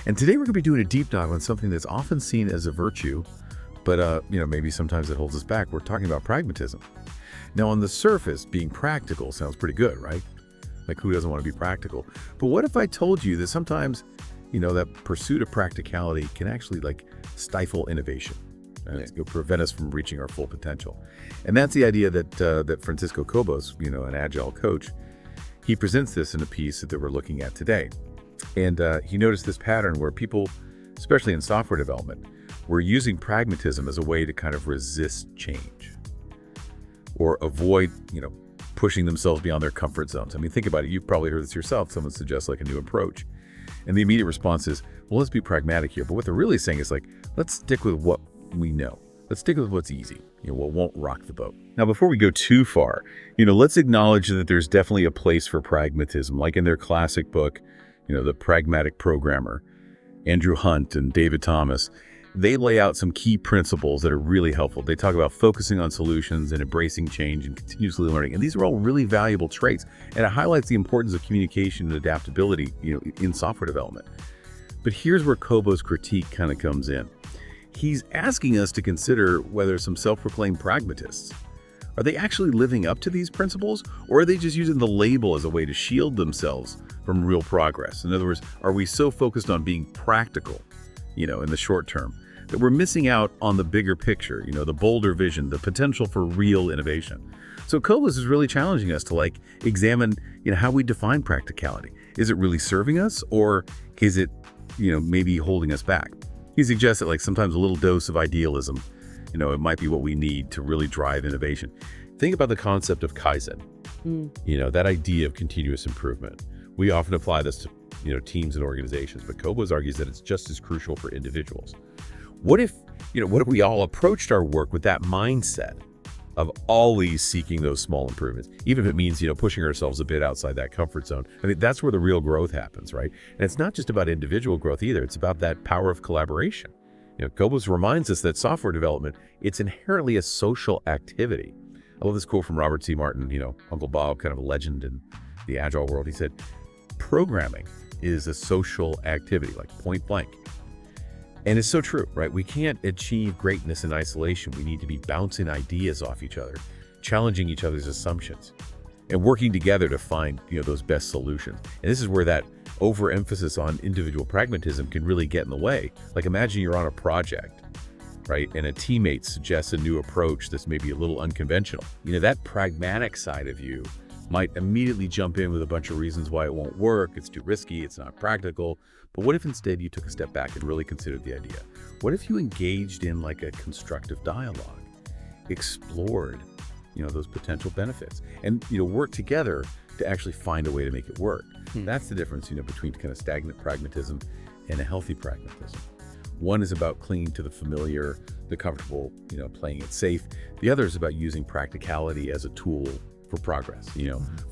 And today we're going to be doing a deep dive on something that's often seen as a virtue, but maybe sometimes it holds us back. We're talking about pragmatism. Now, on the surface, being practical sounds pretty good, right? Like, who doesn't want to be practical? But what if I told you that sometimes, that pursuit of practicality can actually stifle innovation and it'll prevent us from reaching our full potential? And that's the idea that Francisco Cobos, an agile coach, he presents this in a piece that we're looking at today. And he noticed this pattern where people, especially in software development, were using pragmatism as a way to kind of resist change or avoid, pushing themselves beyond their comfort zones. I mean, think about it. You've probably heard this yourself. Someone suggests a new approach. And the immediate response is, well, let's be pragmatic here. But what they're really saying is let's stick with what we know. Let's stick with what's easy, what won't rock the boat. Now, before we go too far, let's acknowledge that there's definitely a place for pragmatism, like in their classic book, the Pragmatic Programmer. Andrew Hunt and David Thomas, they lay out some key principles that are really helpful. They talk about focusing on solutions and embracing change and continuously learning. And these are all really valuable traits. And it highlights the importance of communication and adaptability, in software development. But here's where Cobos' critique kind of comes in. He's asking us to consider whether some self-proclaimed pragmatists, are they actually living up to these principles, or are they just using the label as a way to shield themselves from real progress? In other words, are we so focused on being practical, in the short term, that we're missing out on the bigger picture, the bolder vision, the potential for real innovation? So Cobos is really challenging us to examine, how we define practicality. Is it really serving us, or is it, maybe holding us back? He suggests that sometimes a little dose of idealism, it might be what we need to really drive innovation. Think about the concept of Kaizen, that idea of continuous improvement. We often apply this to, teams and organizations, but Cobos argues that it's just as crucial for individuals. What if we all approached our work with that mindset of always seeking those small improvements, even if it means, pushing ourselves a bit outside that comfort zone? I mean, that's where the real growth happens, right? And it's not just about individual growth either. It's about that power of collaboration. Cobos reminds us that software development, it's inherently a social activity. I love this quote from Robert C. Martin, Uncle Bob, kind of a legend in the agile world. He said, programming is a social activity, point blank. And it's so true, right? We can't achieve greatness in isolation. We need to be bouncing ideas off each other, challenging each other's assumptions, and working together to find, those best solutions. And this is where that overemphasis on individual pragmatism can really get in the way. Imagine you're on a project, right? And a teammate suggests a new approach that's maybe a little unconventional. That pragmatic side of you might immediately jump in with a bunch of reasons why it won't work. It's too risky. It's not practical. But what if instead you took a step back and really considered the idea? What if you engaged in a constructive dialogue, explored, those potential benefits, and, work together to actually find a way to make it work? That's the difference, between kind of stagnant pragmatism and a healthy pragmatism. One is about clinging to the familiar, the comfortable, playing it safe. The other is about using practicality as a tool for progress,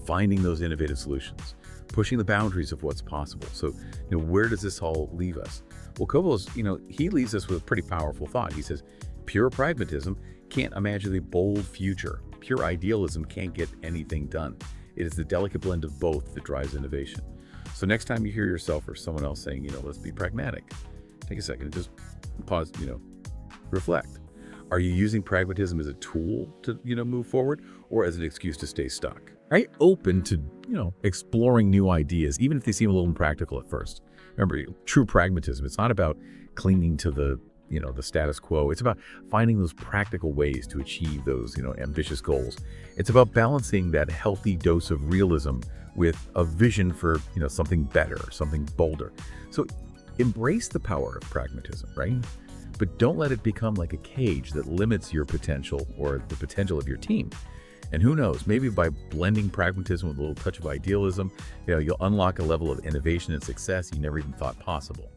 finding those innovative solutions, pushing the boundaries of what's possible. So, where does this all leave us? Well, Cobos, he leaves us with a pretty powerful thought. He says, pure pragmatism can't imagine a bold future. Pure idealism can't get anything done. It is the delicate blend of both that drives innovation. So next time you hear yourself or someone else saying, let's be pragmatic, take a second and just pause, reflect. Are you using pragmatism as a tool to, move forward, or as an excuse to stay stuck? Are you open to, exploring new ideas, even if they seem a little impractical at first? Remember, true pragmatism, it's not about clinging to the status quo. It's about finding those practical ways to achieve those, ambitious goals. It's about balancing that healthy dose of realism with a vision for, something better, something bolder. So embrace the power of pragmatism, right? But don't let it become like a cage that limits your potential or the potential of your team. And who knows, maybe by blending pragmatism with a little touch of idealism, you'll unlock a level of innovation and success you never even thought possible.